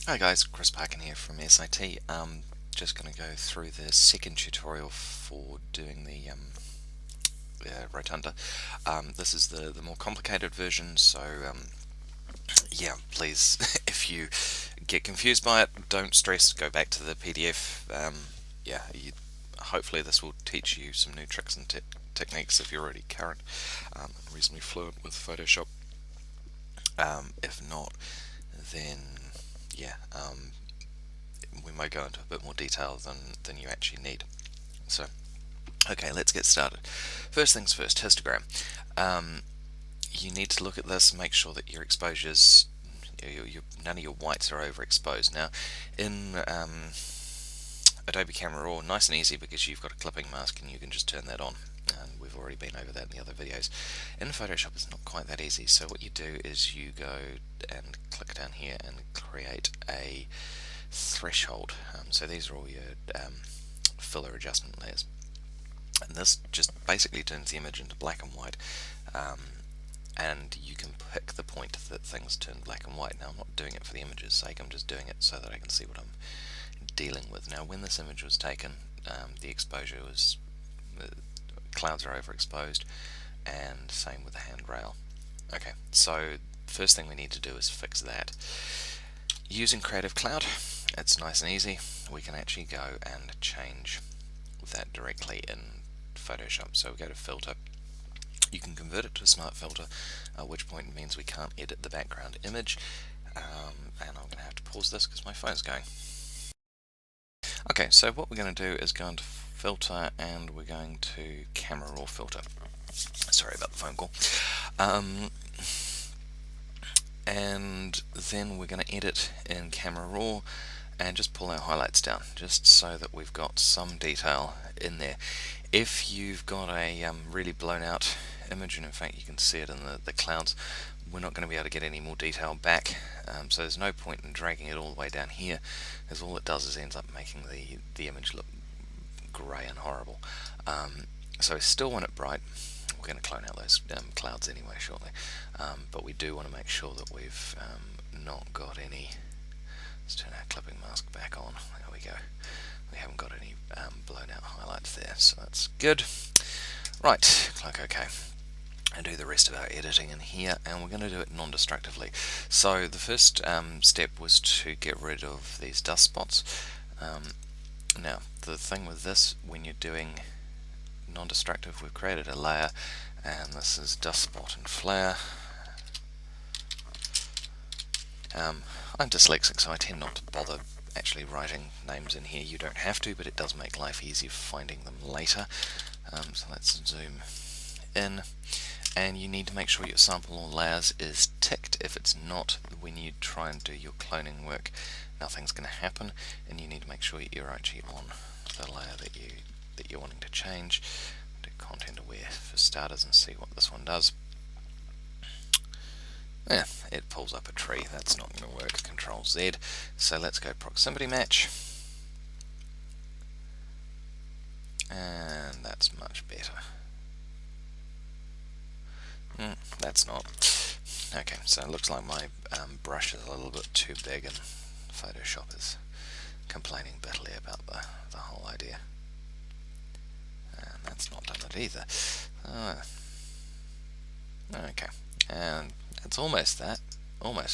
Hi guys, Chris Parkin here from SIT. Just going to go through the second tutorial for doing the Rotunda. This is the more complicated version, so yeah, please, if you get confused by it, don't stress, go back to the PDF. Yeah, hopefully this will teach you some new tricks and techniques if you're already current, reasonably fluent with Photoshop. If not, then yeah, we may go into a bit more detail than you actually need. So, okay, let's get started. First things first, histogram. You need to look at this, make sure that your exposures, none of your whites are overexposed. Now, in Adobe Camera Raw, nice and easy because you've got a clipping mask and you can just turn that on. And we've already been over that in the other videos. In Photoshop, it's not quite that easy. So what you do is you go and click down here and create a threshold. So these are all your filler adjustment layers. And this just basically turns the image into black and white. And you can pick the point that things turn black and white. Now I'm not doing it for the image's sake, I'm just doing it so that I can see what I'm dealing with. Now when this image was taken, the exposure was, clouds are overexposed, and same with the handrail. Okay, so first thing we need to do is fix that. Using Creative Cloud, it's nice and easy. We can actually go and change that directly in Photoshop. So we go to Filter. You can convert it to a smart filter, at which point it means we can't edit the background image. And I'm going to have to pause this because my phone's going. Okay, so what we're going to do is go into Filter and we're going to Camera Raw Filter. Sorry about the phone call. And then we're going to edit in Camera Raw and just pull our highlights down, just so that we've got some detail in there. If you've got a really blown out image, and in fact you can see it in the clouds, we're not going to be able to get any more detail back, so there's no point in dragging it all the way down here, because all it does is ends up making the image look grey and horrible. So we still want it bright. We're going to clone out those clouds anyway shortly, but we do want to make sure that we've not got any. Let's turn our clipping mask back on. There we go. We haven't got any blown out highlights there, so that's good. Right, click OK. And do the rest of our editing in here, and we're going to do it non-destructively. So the first step was to get rid of these dust spots. Now, the thing with this, when you're doing non-destructive, we've created a layer, and this is dust spot and flare. I'm dyslexic, so I tend not to bother actually writing names in here. You don't have to, but it does make life easier finding them later. So let's zoom in, and you need to make sure your sample all layers is ticked. If it's not, when you try and do your cloning work, nothing's going to happen, and you need to make sure you're actually on the layer that you're wanting to change. Do content aware for starters and see what this one does. Yeah, it pulls up a tree. That's not going to work. Control Z. So let's go proximity match. And that's much better. That's not. Okay, so it looks like my brush is a little bit too big, and Photoshop is complaining bitterly about the whole idea. And that's not done it either. Okay, and it's almost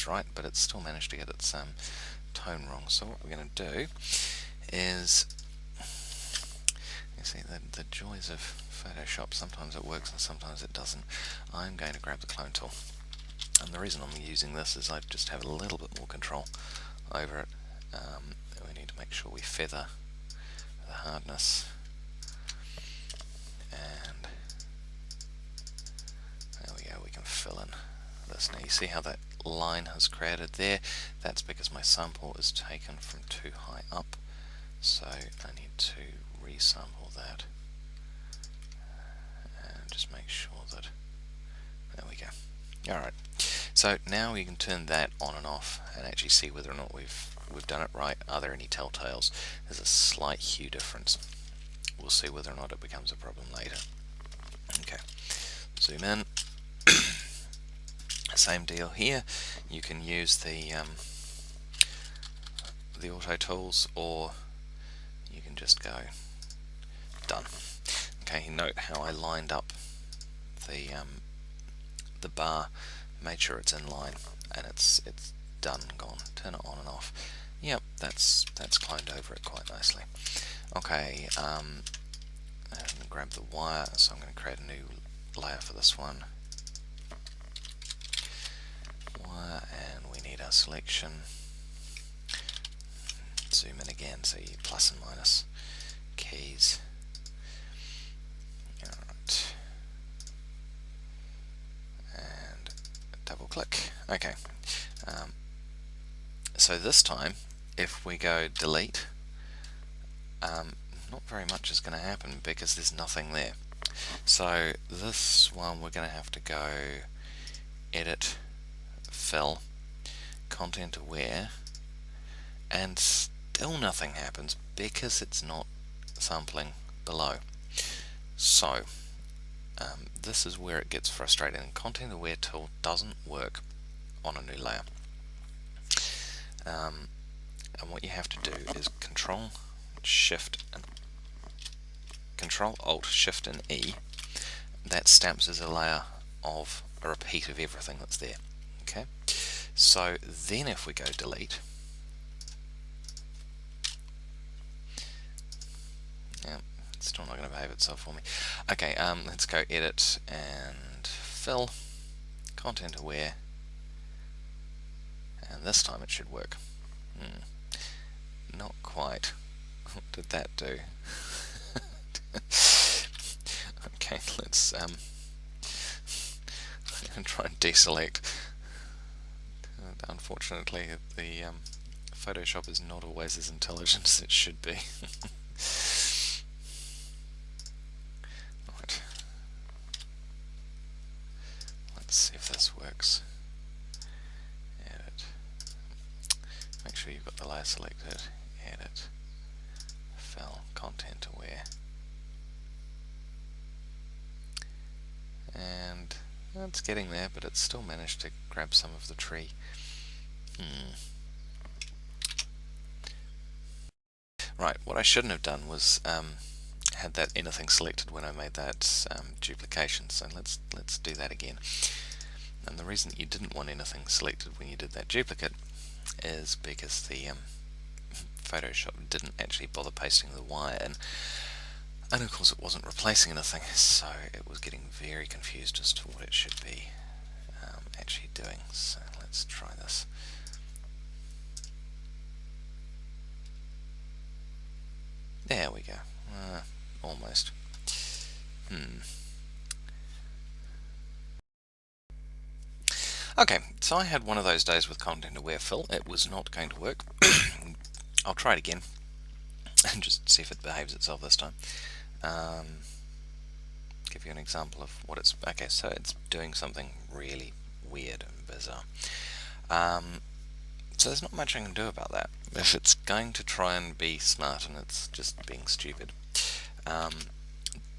right, but it's still managed to get its tone wrong. So what we're going to do is, you see the joys of Photoshop, sometimes it works and sometimes it doesn't. I'm going to grab the clone tool, and the reason I'm using this is I just have a little bit more control over it. We need to make sure we feather the hardness, and there we go, we can fill in this. Now you see how that line has created there? That's because my sample is taken from too high up, so I need to resample that and just make sure that, there we go. Alright, so now we can turn that on and off and actually see whether or not we've done it right. Are there any telltales? There's a slight hue difference. We'll see whether or not it becomes a problem later. Okay, zoom in. Same deal here. You can use the the auto tools, or you can just go done. Okay, note how I lined up the bar, made sure it's in line, and it's done, gone. Turn it on and off. Yep, that's cloned over it quite nicely. Okay, and grab the wire, so I'm going to create a new layer for this one. Wire, and we need our selection. Zoom in again, so you plus and minus keys. Alright. And double click. Okay. So this time, if we go delete, not very much is going to happen because there's nothing there. So this one we're going to have to go edit, fill, content aware, and still nothing happens because it's not sampling below. So this is where it gets frustrating. Content aware tool doesn't work on a new layer. And what you have to do is Control Alt Shift and E. That stamps as a layer of a repeat of everything that's there. Okay. So then if we go delete, it's still not going to behave itself for me. Okay, let's go edit and fill, content aware, and this time it should work. Not quite. What did that do? Okay, let's try and deselect. Unfortunately, the Photoshop is not always as intelligent as it should be. Right. Let's see if this works. Edit. Make sure you've got the layer selected. Edit. Fill. Content aware. And it's getting there, but it's still managed to grab some of the tree. Right, what I shouldn't have done was had that anything selected when I made that duplication. So let's do that again. And the reason that you didn't want anything selected when you did that duplicate is because the Photoshop didn't actually bother pasting the wire in. And of course it wasn't replacing anything, so it was getting very confused as to what it should be actually doing. So let's try this. There we go. Almost. Okay, so I had one of those days with content aware fill. It was not going to work. I'll try it again and just see if it behaves itself this time. Give you an example of what it's... Okay, so it's doing something really weird and bizarre. So there's not much I can do about that. If it's going to try and be smart and it's just being stupid,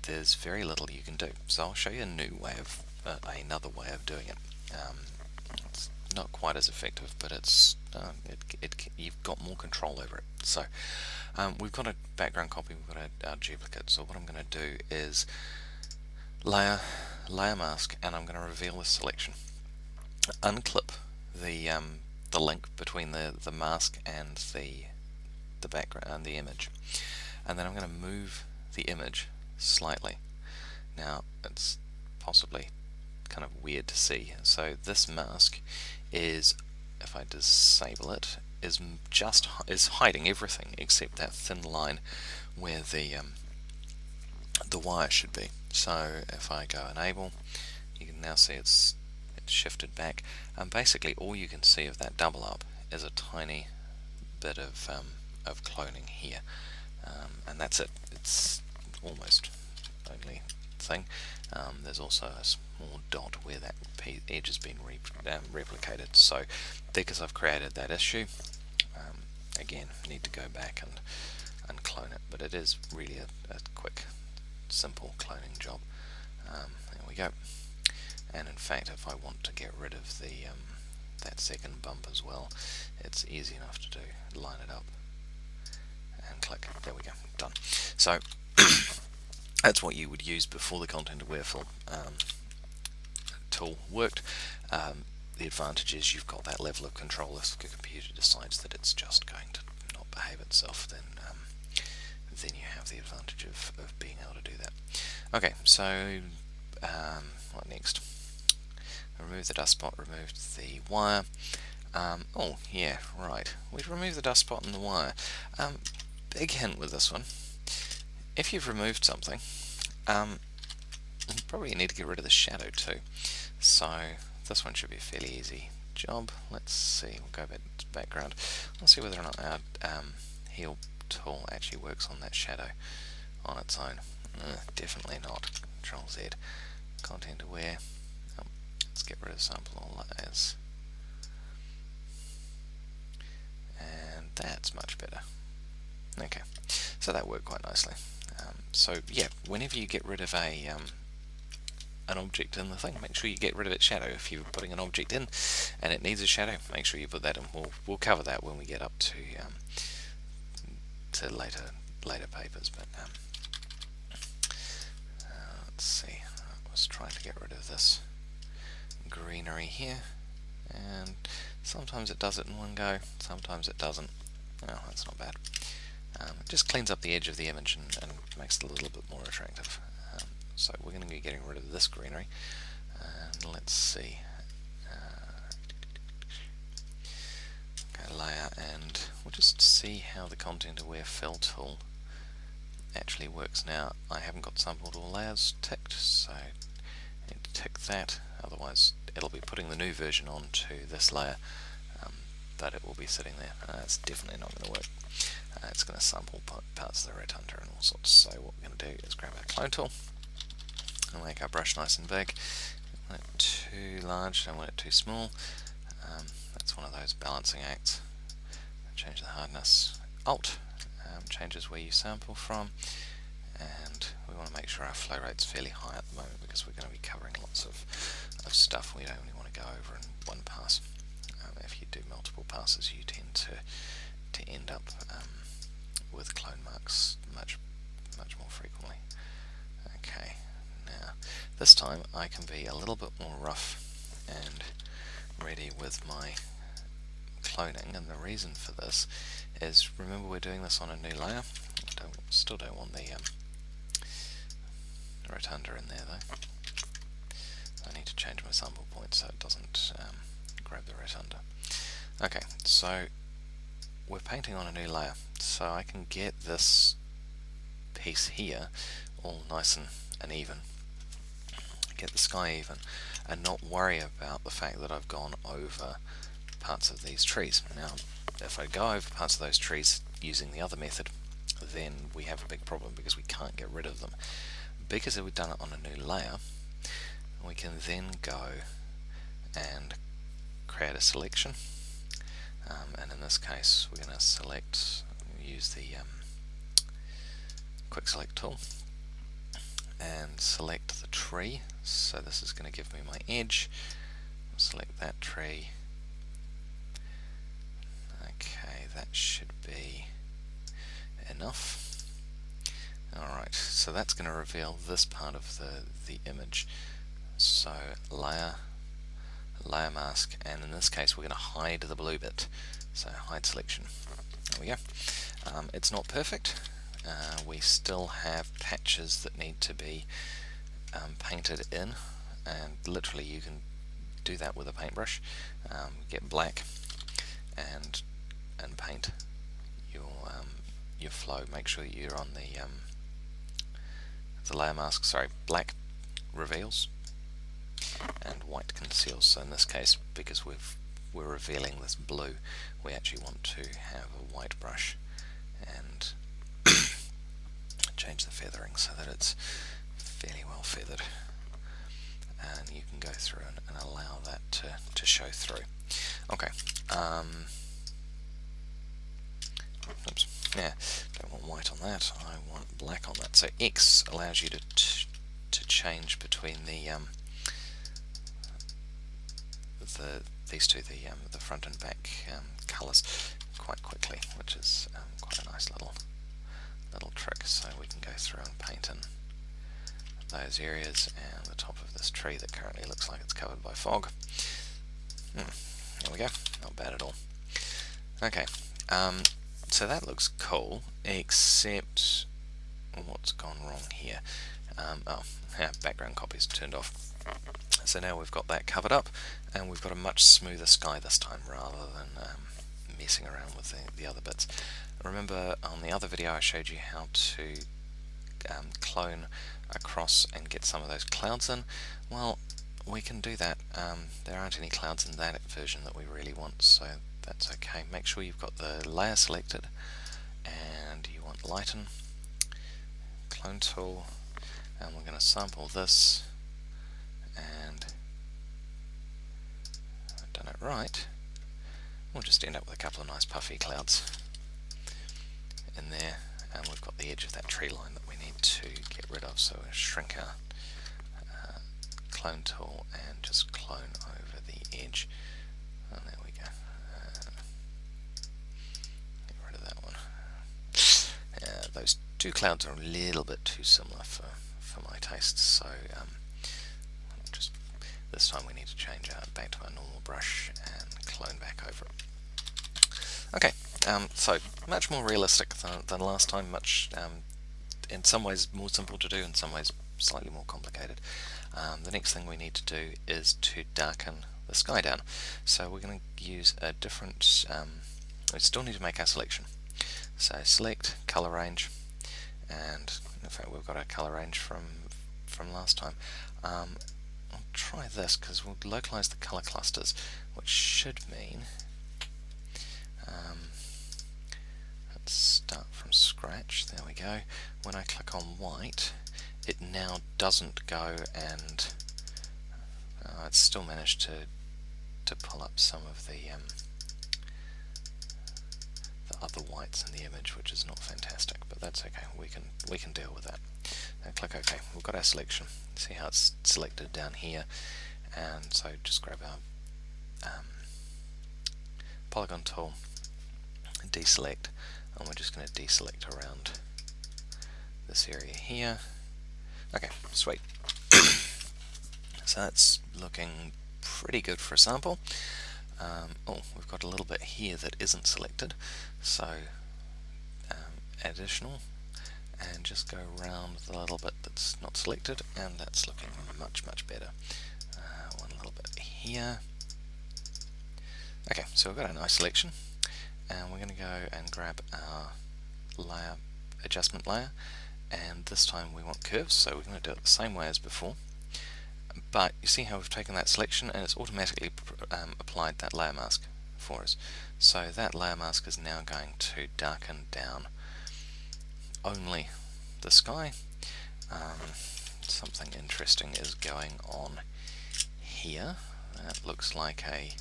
there's very little you can do. So I'll show you a new way of another way of doing it. It's not quite as effective, but it's you've got more control over it. So we've got a background copy, we've got our duplicate. So what I'm going to do is layer mask, and I'm going to reveal the selection. Unclip the link between the mask and the background and the image, and then I'm going to move the image slightly. Now it's possibly kind of weird to see. So this mask is, if I disable it, is hiding everything except that thin line where the wire should be. So if I go enable, you can now see it's shifted back, and basically all you can see of that double up is a tiny bit of cloning here, and that's it. It's almost only thing. There's also a small dot where that edge has been replicated. So because I've created that issue, again need to go back and clone it, but it is really a quick, simple cloning job. There we go. And in fact, if I want to get rid of the that second bump as well, it's That's easy enough to do. Line it up and click. There we go. Done. So that's what you would use before the content aware fill tool worked. The advantage is you've got that level of control. If the computer decides that it's just going to not behave itself, then you have the advantage of being able to do that. Okay, so what next? Remove the dust spot, remove the wire. Oh yeah, right. We've removed the dust spot and the wire. Big hint with this one. If you've removed something, you probably need to get rid of the shadow too. So this one should be a fairly easy job. Let's see, we'll go back to background. Let's see whether or not our heal tool actually works on that shadow on its own. Definitely not. Control Z. Content aware. Let's get rid of sample all layers. And that's much better. Okay, so that worked quite nicely. So yeah, whenever you get rid of an object in the thing, make sure you get rid of its shadow. If you're putting an object in and it needs a shadow, make sure you put that in. We'll cover that when we get up to later papers. But let's see. I was trying to get rid of this greenery here, and sometimes it does it in one go, sometimes it doesn't. Oh, that's not bad. It just cleans up the edge of the image and makes it a little bit more attractive. So we're going to be getting rid of this greenery, and let's see. Okay, layer, and we'll just see how the content aware fill tool actually works. Now I haven't got sampled all layers ticked, so I need to tick that, otherwise it'll be putting the new version onto this layer, but it will be sitting there. It's definitely not going to work. It's going to sample parts of the rotunda and all sorts. So what we're going to do is grab our clone tool and make our brush nice and big. Don't want it too large, don't want it too small. That's one of those balancing acts. Change the hardness. Alt changes where you sample from, and we want to make sure our flow rate's fairly high at the moment because we're going to be covering lots of stuff we only want to go over in one pass. If you do multiple passes, you tend to end up with clone marks much more frequently. Okay, now this time I can be a little bit more rough and ready with my cloning, and the reason for this is, remember we're doing this on a new layer. Still don't want the rotunda in there though. I need to change my sample point so it doesn't grab the rotunda. Okay, so we're painting on a new layer, so I can get this piece here all nice and even, get the sky even, and not worry about the fact that I've gone over parts of these trees. Now if I go over parts of those trees using the other method, then we have a big problem because we can't get rid of them. Because we've done it on a new layer, we can then go and create a selection, and in this case we're going to select, use the quick select tool and select the tree. So this is going to give me my edge. I'll select that tree. Okay, that should be enough. Alright, so that's going to reveal this part of the image. So layer mask, and in this case we're going to hide the blue bit. So hide selection. There we go. It's not perfect. We still have patches that need to be painted in, and literally you can do that with a paintbrush. Get black and paint your flow. Make sure you're on the layer mask. Sorry, black reveals and white conceals. So in this case, because we're revealing this blue, we actually want to have a white brush and change the feathering so that it's fairly well feathered, and you can go through and allow that to show through. Okay. Oops. Yeah, don't want white on that. I want black on that. So X allows you to change between the these two, the front and back colours quite quickly, which is quite a nice little trick. So we can go through and paint in those areas and the top of this tree that currently looks like it's covered by fog. There we go, not bad at all. Okay, so that looks cool, except what's gone wrong here? Background copy's turned off. So now we've got that covered up, and we've got a much smoother sky this time, rather than messing around with the other bits. Remember on the other video I showed you how to clone across and get some of those clouds in? Well, we can do that. There aren't any clouds in that version that we really want, so that's okay. Make sure you've got the layer selected, and you want lighten, clone tool, and we're going to sample this, and I've done it right. We'll just end up with a couple of nice puffy clouds in there, and we've got the edge of that tree line that we need to get rid of, so we'll shrink our clone tool and just clone over the edge. And there we go. Get rid of that one. Those two clouds are a little bit too similar for my taste, so just this time we need to change back to our normal brush and clone back over it. Okay, so much more realistic than last time, much in some ways more simple to do, in some ways slightly more complicated. The next thing we need to do is to darken the sky down. So we're going to use a different, we still need to make our selection. So select, color range, and in fact we've got our color range from last time. I'll try this because we'll localize the color clusters, which should mean let's start from scratch. There we go. When I click on white, it now doesn't go, and it's still managed to pull up some of the other whites in the image, which is not fantastic, but that's okay. We can deal with that. Now click OK. We've got our selection. See how it's selected down here, and so just grab our polygon tool and deselect, and we're just going to deselect around this area here. Okay, sweet. So that's looking pretty good for a sample. Oh, we've got a little bit here that isn't selected, so additional, and just go around the little bit that's not selected, and that's looking much better. One little bit here. Okay, so we've got a nice selection, and we're going to go and grab our layer, adjustment layer, and this time we want curves, so we're going to do it the same way as before. But you see how we've taken that selection and it's automatically applied that layer mask for us. So that layer mask is now going to darken down only the sky. Something interesting is going on here. That looks like a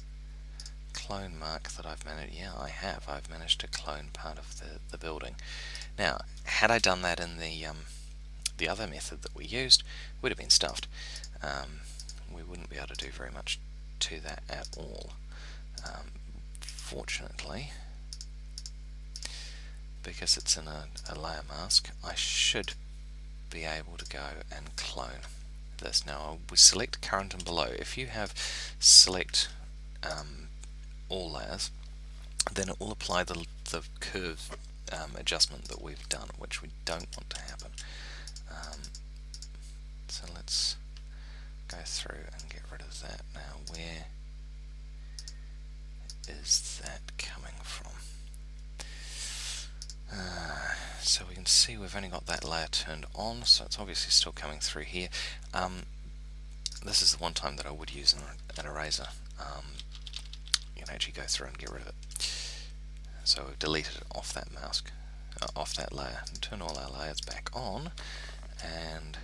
clone mark that I've managed. Yeah, I've managed to clone part of the building. Now, had I done that in the other method that we used, it would have been stuffed. We wouldn't be able to do very much to that at all. Fortunately, because it's in a layer mask, I should be able to go and clone this. Now we select current and below. If you have select all layers, then it will apply the curve adjustment that we've done, which we don't want to happen. So let's go through and get rid of that. Now where is that coming from? So we can see we've only got that layer turned on, so it's obviously still coming through here. This is the one time that I would use an eraser. You can actually go through and get rid of it. So we've deleted it off that mask, off that layer, and turn all our layers back on, and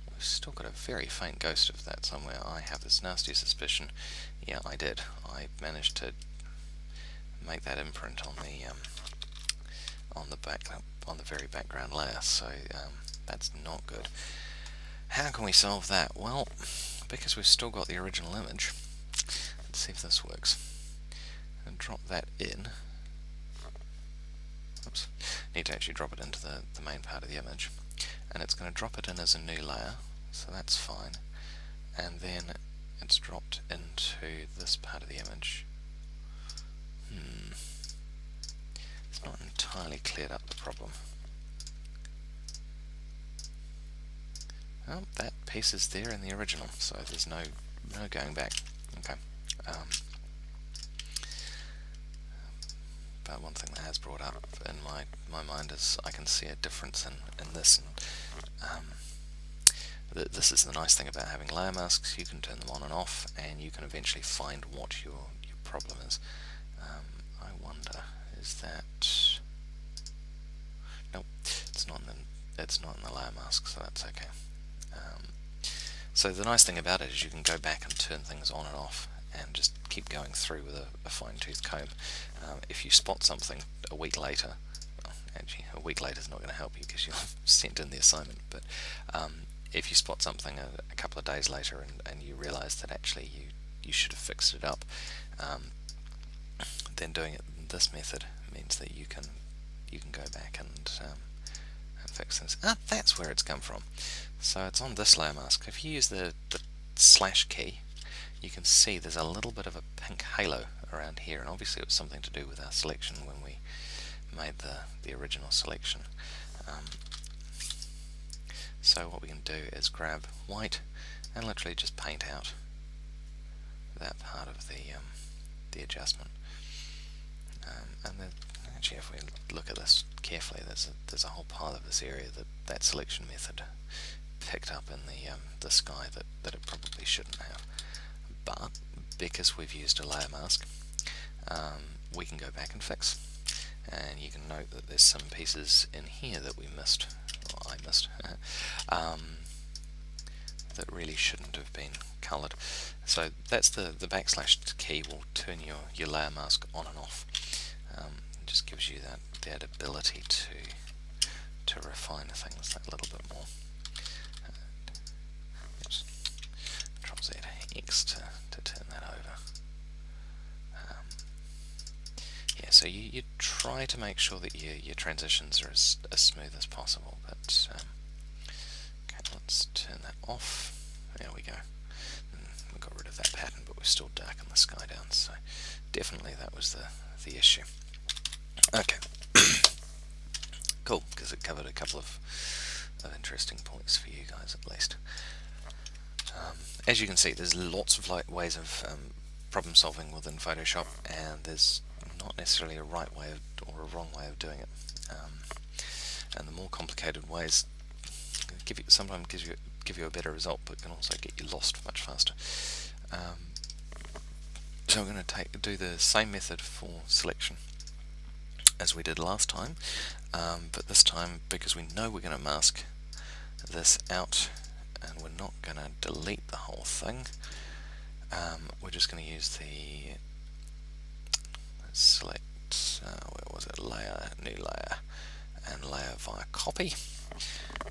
we've still got a very faint ghost of that somewhere. I have this nasty suspicion. Yeah, I did. I managed to make that imprint on the very background layer, so that's not good. How can we solve that? Well, because we've still got the original image, let's see if this works. And drop that in. Oops. Need to actually drop it into the main part of the image. And it's going to drop it in as a new layer, so that's fine. And then it's dropped into this part of the image. It's not entirely cleared up the problem. Well, that piece is there in the original, so there's no going back. Okay. But one thing that has brought up in my mind is I can see a difference in this. And, this is the nice thing about having layer masks. You can turn them on and off, and you can eventually find what your problem is. I wonder, is that... Nope, it's not in the layer mask, so that's okay. So the nice thing about it is you can go back and turn things on and off and just keep going through with a fine-tooth comb. If you spot something a week later, well, actually a week later is not going to help you because you'll have sent in the assignment, but if you spot something a couple of days later and you realise that actually you should have fixed it up, then doing it in this method means that you can go back and fix things. That's where it's come from. So it's on this layer mask. If you use the slash key, you can see there's a little bit of a pink halo around here, and obviously it was something to do with our selection when we made the original selection. So what we can do is grab white and literally just paint out that part of the adjustment. And then actually, if we look at this carefully, there's a whole pile of this area that selection method picked up in the sky that it probably shouldn't have. But because we've used a layer mask, we can go back and fix. And you can note that there's some pieces in here that we missed, or I missed, that really shouldn't have been coloured. So that's the backslash key will turn your layer mask on and off. It just gives you that ability to refine things that little bit more. Control Z X to turn that over. Yeah, so you try to make sure that your transitions are as smooth as possible, but okay, let's turn that off. There we go. We got rid of that pattern, but we're still darking the sky down, so definitely that was the issue. Okay. Cool, because it covered a couple of interesting points for you guys at least. As you can see, there's lots of ways of problem solving within Photoshop, and there's not necessarily a right way or a wrong way of doing it. And the more complicated ways sometimes give you a better result, but can also get you lost much faster. So we're going to do the same method for selection as we did last time, but this time, because we know we're going to mask this out and we're not going to delete the whole thing, we're just going to use the select, where was it, layer, new layer, and layer via copy,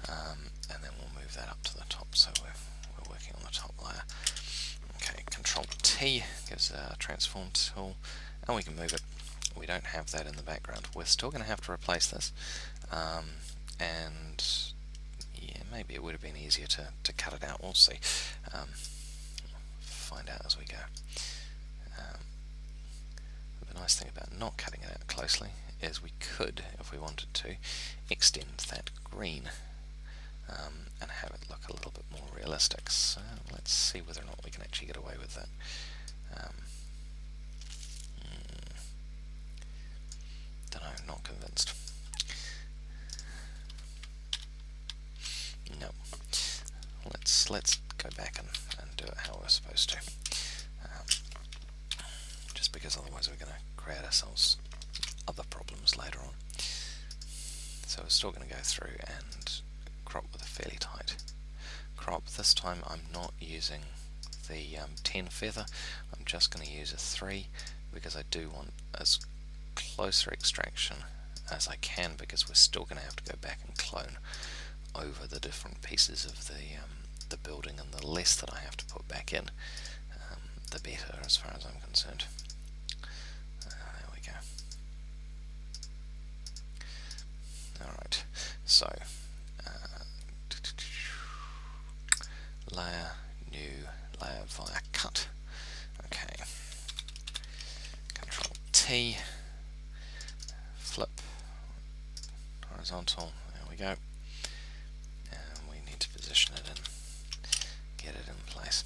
and then we'll move that up to the top, so we're working on the top layer. Okay, Control T gives a transform tool, and we can move it. We don't have that in the background. We're still going to have to replace this, and yeah, maybe it would have been easier to cut it out. We'll see. Find out as we go. The nice thing about not cutting it out closely is we could, if we wanted to, extend that green and have it look a little bit more realistic. So let's see whether or not we can actually get away with that. Don't know, not convinced. No. Let's go back and do it how we're supposed to. Just because otherwise we're going to create ourselves other problems later on. So we're still going to go through and crop with a fairly tight crop. This time I'm not using the 10 feather, I'm just going to use a 3 because I do want as closer extraction as I can, because we're still going to have to go back and clone over the different pieces of the building, and the less that I have to put back in, the better as far as I'm concerned. There we go. Alright, so layer, new layer via cut. Okay. Control T, flip, horizontal, there we go. And we need to position it and get it in place.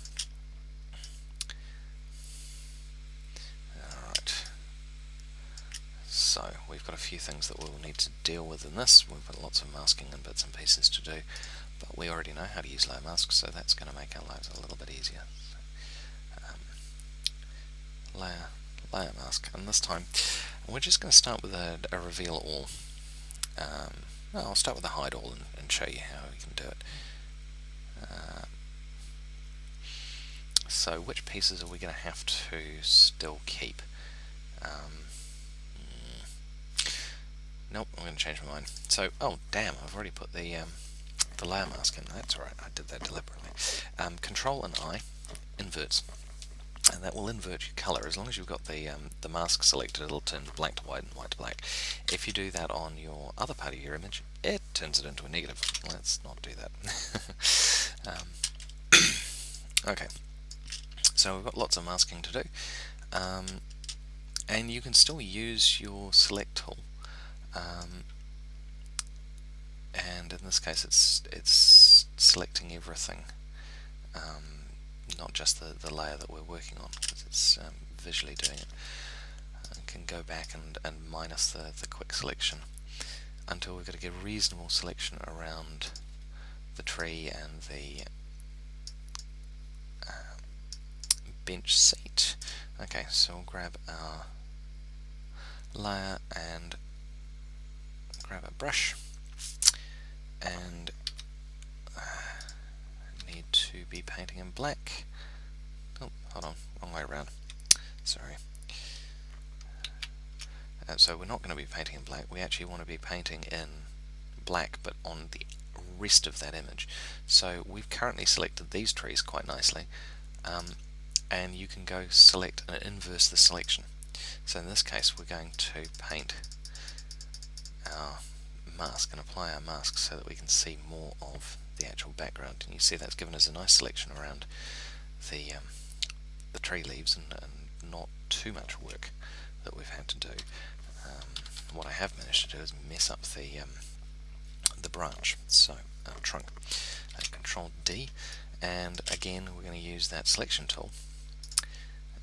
Alright. So we've got a few things that we'll need to deal with in this. We've got lots of masking and bits and pieces to do, but we already know how to use layer masks, so that's going to make our lives a little bit easier. Layer mask, and this time we're just going to start with a reveal all. No, I'll start with a hide all and show you how we can do it. So which pieces are we going to have to still keep? Nope, I'm going to change my mind. So, oh damn, I've already put the layer mask in. That's alright, I did that deliberately. Control and I inverts, and that will invert your color. As long as you've got the mask selected, it'll turn black to white and white to black. If you do that on your other part of your image, it turns it into a negative. Let's not do that. Okay, so we've got lots of masking to do, and you can still use your select tool, and in this case it's selecting everything, not just the layer that we're working on, because it's visually doing it. I can go back and minus the quick selection until we've got to get a reasonable selection around the tree and the bench seat. Okay, so we'll grab our layer and grab a brush, and need to be painting in black. Oh, hold on, wrong way around. Sorry. So we're not going to be painting in black. We actually want to be painting in black, but on the rest of that image. So we've currently selected these trees quite nicely, and you can go select and inverse the selection. So in this case we're going to paint our mask and apply our mask so that we can see more of the actual background, and you see that's given us a nice selection around the tree leaves, and not too much work that we've had to do. What I have managed to do is mess up the branch, so our trunk. Control D, and again we're going to use that selection tool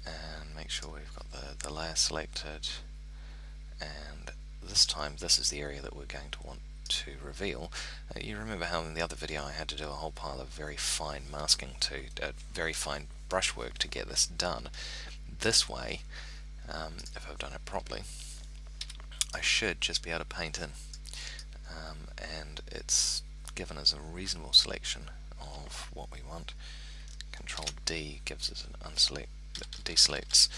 and make sure we've got the layer selected, and this time this is the area that we're going to want to reveal. You remember how in the other video I had to do a whole pile of very fine masking very fine brushwork to get this done. This way, if I've done it properly, I should just be able to paint in, and it's given us a reasonable selection of what we want. Control D gives us an deselects,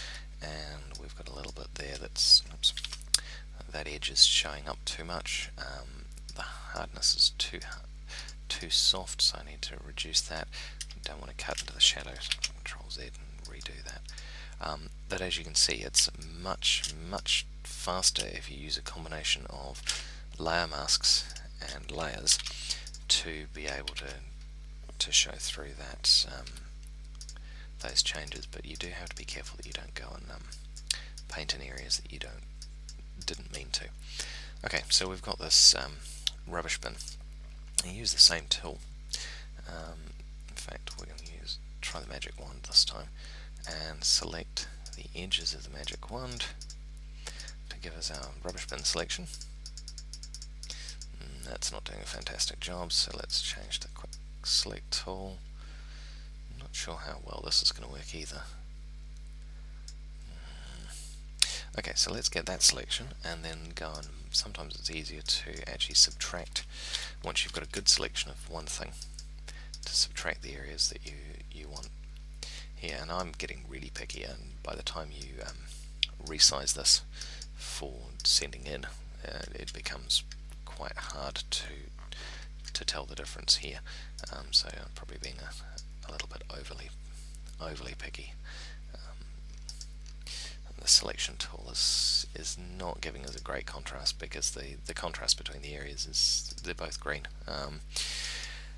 and we've got a little bit there that's, oops, that edge is showing up too much. The hardness is too soft, so I need to reduce that. Don't want to cut into the shadows. Control Z and redo that. But as you can see, it's much faster if you use a combination of layer masks and layers to be able to show through that those changes. But you do have to be careful that you don't go and paint in areas that you didn't mean to. Okay, so we've got this rubbish bin. I use the same tool. In fact, we're going to try the magic wand this time and select the edges of the magic wand to give us our rubbish bin selection. That's not doing a fantastic job, so let's change the quick select tool. I'm not sure how well this is going to work either. Okay, so let's get that selection and then go and sometimes it's easier to actually subtract, once you've got a good selection of one thing, to subtract the areas that you want here. And I'm getting really picky, and by the time you resize this for sending in, it becomes quite hard to tell the difference here. So I'm probably being a little bit overly picky. the selection tool is not giving us a great contrast, because the contrast between the areas is they're both green.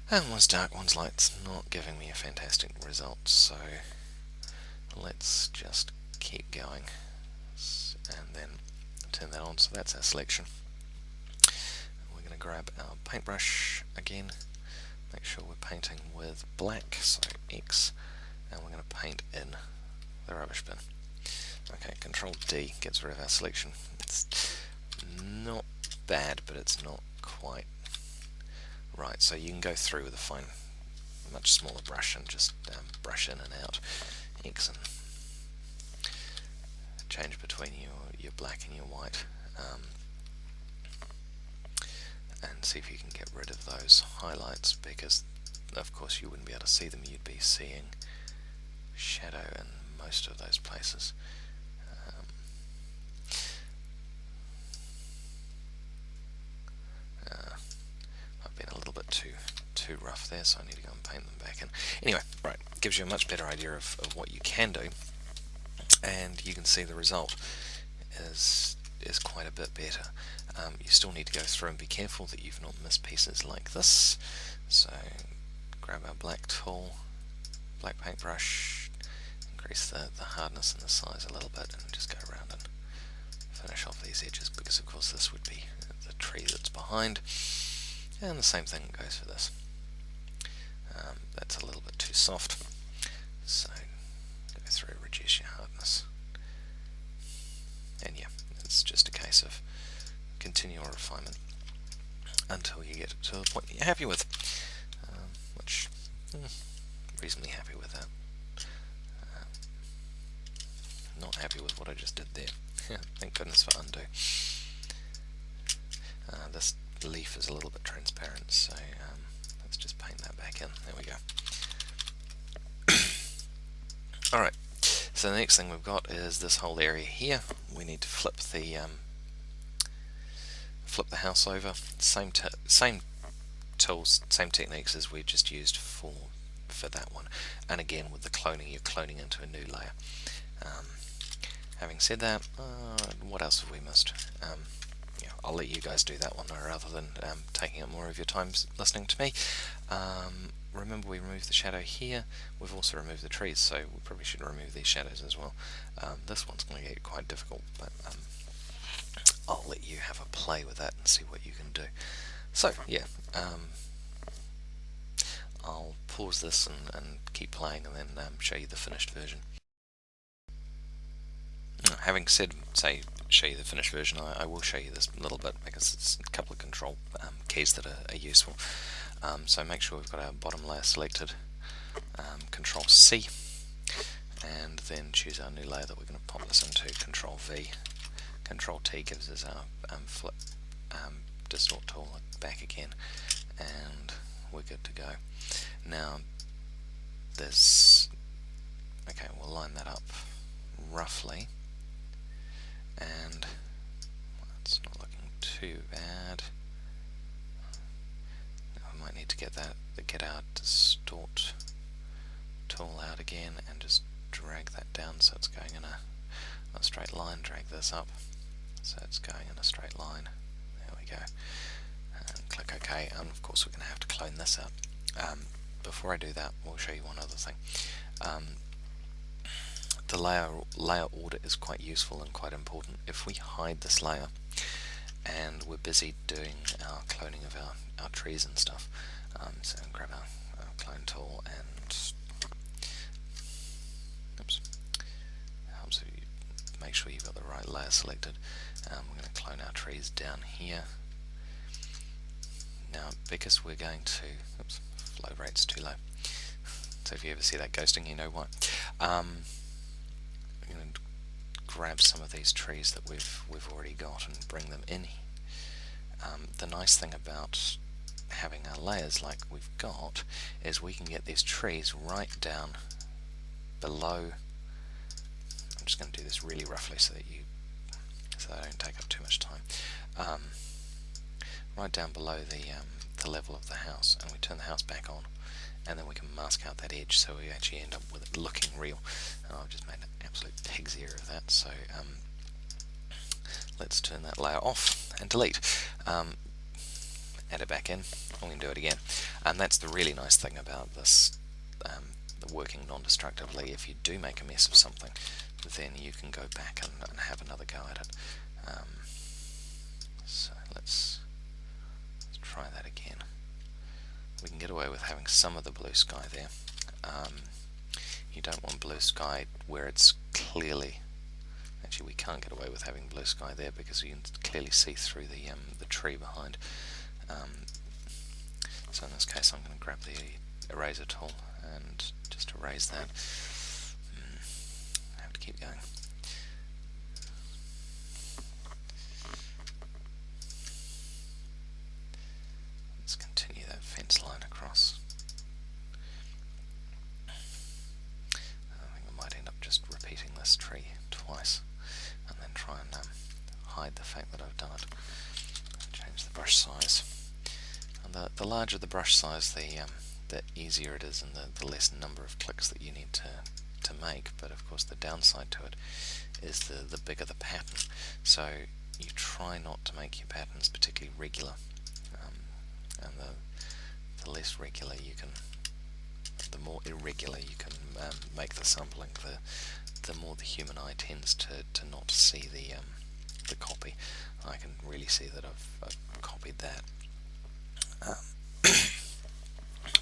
And one's dark, one's light. It's not giving me a fantastic result, so let's just keep going and then turn that on. So that's our selection. We're going to grab our paintbrush again, make sure we're painting with black, so X, and we're going to paint in the rubbish bin. Okay, Control D gets rid of our selection. It's not bad, but it's not quite right. So you can go through with a much smaller brush and just brush in and out, X, and change between your black and your white, and see if you can get rid of those highlights, because of course you wouldn't be able to see them. You'd be seeing shadow in most of those places. I've been a little bit too rough there, so I need to go and paint them back in. Anyway, right, gives you a much better idea of what you can do, and you can see the result is quite a bit better. You still need to go through and be careful that you've not missed pieces like this. So grab our black tool, black paintbrush, increase the hardness and the size a little bit, and just go around and finish off these edges, because of course this would be the tree that's behind, and the same thing goes for this. That's a little bit too soft, so go through, reduce your hardness, and yeah, it's just a case of continual refinement until you get to the point that you're happy with, which reasonably happy with that. Not happy with what I just did there. Thank goodness for undo. This leaf is a little bit transparent, so let's just paint that back in. There we go. Alright, so the next thing we've got is this whole area here. We need to flip the house over. Same tools, same techniques as we just used for that one. And again, with the cloning, you're cloning into a new layer. Having said that, what else have we missed? Yeah, I'll let you guys do that one rather than taking up more of your time listening to me. Remember, we removed the shadow here. We've also removed the trees, so we probably should remove these shadows as well. This one's going to get quite difficult, but I'll let you have a play with that and see what you can do. So yeah, I'll pause this and keep playing, and then show you the finished version. Having said, show you the finished version, I will show you this little bit, because it's a couple of control keys that are useful. So make sure we've got our bottom layer selected, Control C, and then choose our new layer that we're going to pop this into, Control V. Control T gives us our flip distort tool back again, and we're good to go. Now okay, we'll line that up roughly, and it's not looking too bad. I might need to get our distort tool out again and just drag that down so it's going in a straight line. Drag this up so it's going in a straight line. There we go. And click OK, and of course we're going to have to clone this out. Before I do that, we'll show you one other thing. The layer order is quite useful and quite important. If we hide this layer and we're busy doing our cloning of our trees and stuff, so grab our clone tool and helps you make sure you've got the right layer selected. We're going to clone our trees down here. Now, because we're going to, flow rate's too low, so if you ever see that ghosting, you know why. I'm going to grab some of these trees that we've already got and bring them in. The nice thing about having our layers like we've got is we can get these trees right down below. I'm just going to do this really roughly so that I don't take up too much time. Right down below the level of the house, and we turn the house back on, and then we can mask out that edge so we actually end up with it looking real. I've just made an absolute pig's ear of that, so let's turn that layer off and delete. Add it back in, we can do it again. And that's the really nice thing about this, working non-destructively. If you do make a mess of something, then you can go back and have another go at it. So let's try that again. We can get away with having some of the blue sky there. You don't want blue sky where it's clearly... Actually, we can't get away with having blue sky there because you can clearly see through the tree behind. So in this case, I'm going to grab the eraser tool and just erase that. I have to keep going. Let's continue that fence line across. I think I might end up just repeating this tree twice and then try and hide the fact that I've done it. Change the brush size. And the larger the brush size, the easier it is and the less number of clicks that you need to make. But of course the downside to it is the bigger the pattern. So you try not to make your patterns particularly regular. And the less regular you can, the more irregular you can make the sampling, the more the human eye tends to not see the copy. I can really see that I've copied that,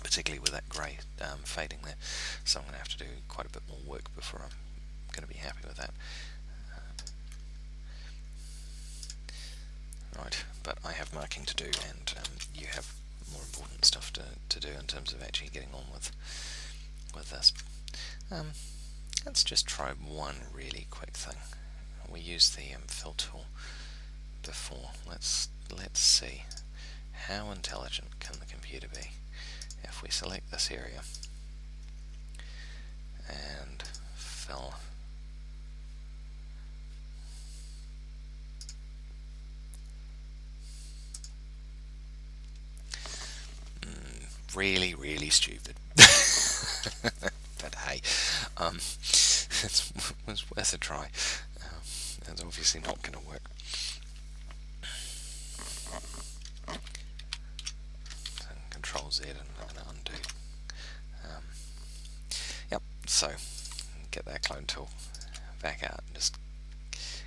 particularly with that grey fading there. So I'm going to have to do quite a bit more work before I'm going to be happy with that. Right, but I have marking to do, and you have more important stuff to do in terms of actually getting on with this. Let's just try one really quick thing. We used the fill tool before. Let's see how intelligent can the computer be if we select this area and fill. Really, really stupid. But hey, it was worth a try. It's obviously not going to work. So Control Z and undo. Yep. So get that clone tool back out and just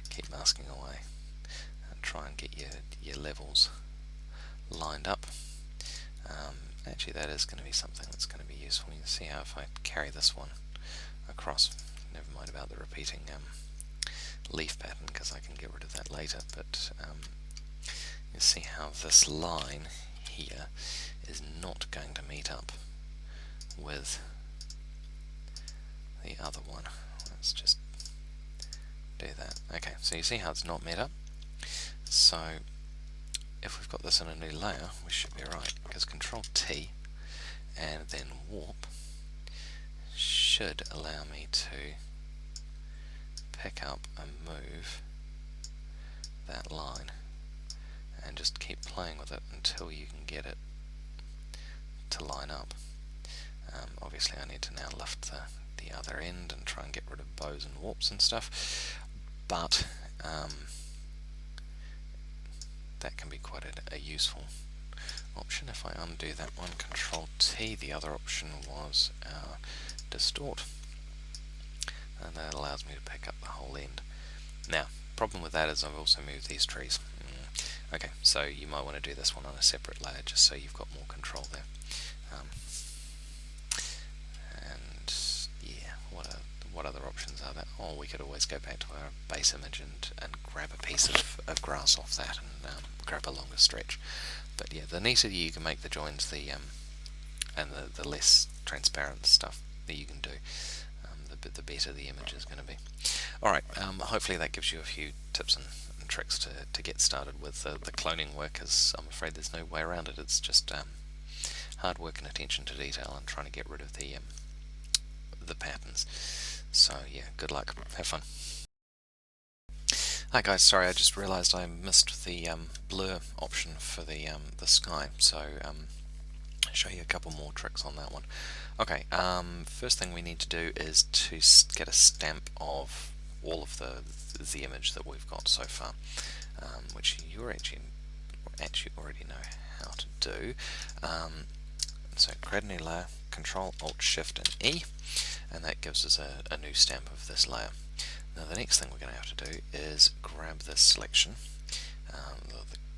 keep masking away and try and get your levels lined up. Actually, that is going to be something that's going to be useful. You can see how if I carry this one across, never mind about the repeating leaf pattern because I can get rid of that later, but you see how this line here is not going to meet up with the other one. Let's just do that. Okay, so you see how it's not met up? So if we've got this in a new layer, we should be right, because Control T and then warp should allow me to pick up and move that line and just keep playing with it until you can get it to line up. Obviously I need to now lift the other end and try and get rid of bows and warps and stuff, but that can be quite a useful option. If I undo that one, Control T, the other option was distort, and that allows me to pick up the whole end. Now, problem with that is I've also moved these trees. Okay, so you might want to do this one on a separate layer just so you've got more control there. And yeah, what other options are there? Oh, we could always go back to our base image and grab a piece of grass off that and grab a longer stretch. But yeah, the neater you can make the joins, and the less transparent stuff that you can do, the better the image is going to be. Alright, hopefully that gives you a few tips and tricks to get started with the cloning work, as I'm afraid there's no way around it. It's just hard work and attention to detail and trying to get rid of the patterns. So yeah, good luck, have fun. Hi guys, sorry, I just realised I missed the blur option for the sky, so show you a couple more tricks on that one. Okay, first thing we need to do is to get a stamp of all of the image that we've got so far, which you actually already know how to do. So create a new layer, Control Alt Shift and E, and that gives us a new stamp of this layer. Now the next thing we're going to have to do is grab this selection,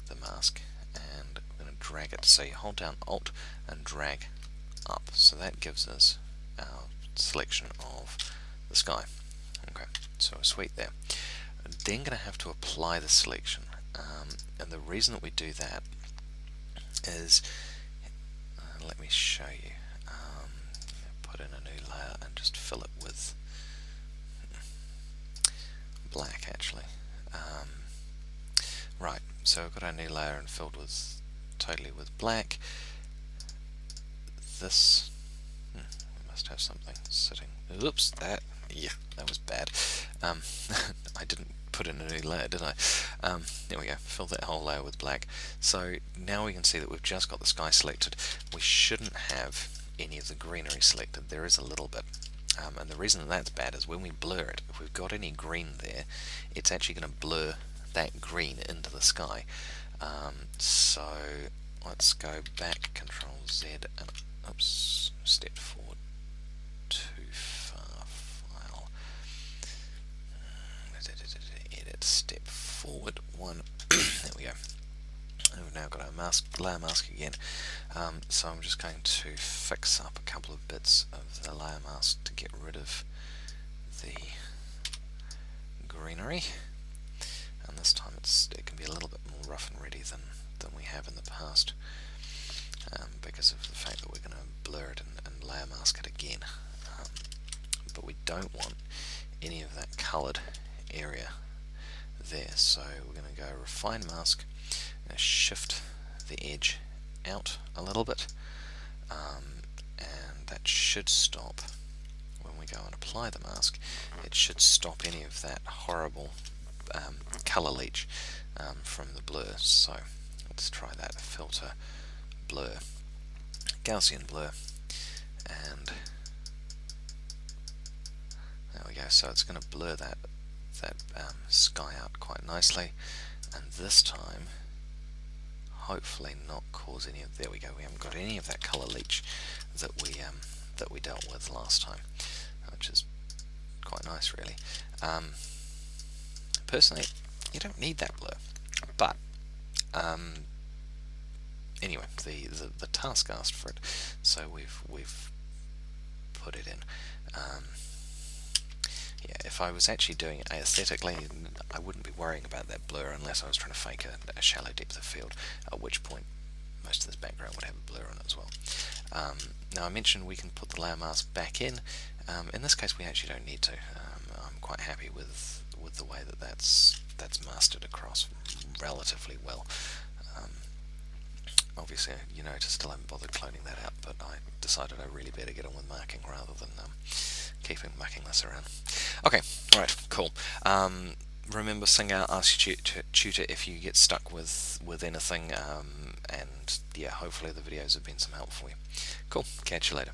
the mask, and we're going to drag it. So you hold down Alt and drag up. So that gives us our selection of the sky. Okay, so we're sweet there. Then going to have to apply the selection, and the reason that we do that is, let me show you. Put in a new layer and just fill it with black actually. Right, so we've got our new layer and filled with totally with black. This we must have something sitting. Oops, that was bad. I didn't put in a new layer, did I? There we go, fill that whole layer with black. So now we can see that we've just got the sky selected. We shouldn't have any of the greenery selected. There is a little bit. And the reason that's bad is when we blur it, if we've got any green there, it's actually going to blur that green into the sky. So let's go back, Control Z, and oops, step forward too far. File, edit, step forward one. There we go. And we've now got our layer mask again. So I'm just going to fix up a couple of bits of the layer mask to get rid of the greenery. And this time it can be a little bit more rough and ready than we have in the past, because of the fact that we're going to blur it and layer mask it again. But we don't want any of that coloured area there, so we're going to go Refine Mask, shift the edge out a little bit, and that should stop, when we go and apply the mask, it should stop any of that horrible colour leach from the blur. So let's try that. Filter, blur, Gaussian blur, and there we go. So it's going to blur that sky out quite nicely, and this time hopefully not cause any of, there we go, we haven't got any of that colour leach that we dealt with last time, which is quite nice really. Personally, you don't need that blur, but anyway, the task asked for it, so we've put it in. Yeah, if I was actually doing it aesthetically, I wouldn't be worrying about that blur unless I was trying to fake a shallow depth of field, at which point most of this background would have a blur on it as well. Now I mentioned we can put the layer mask back in. In this case we actually don't need to. I'm quite happy with the way that that's mastered across relatively well. Obviously, you notice still haven't bothered cloning that out, but I decided I really better get on with marking rather than keeping mucking this around. Okay, alright, cool. Remember, sing out, ask your tutor if you get stuck with anything, and yeah, hopefully the videos have been some help for you. Cool, catch you later.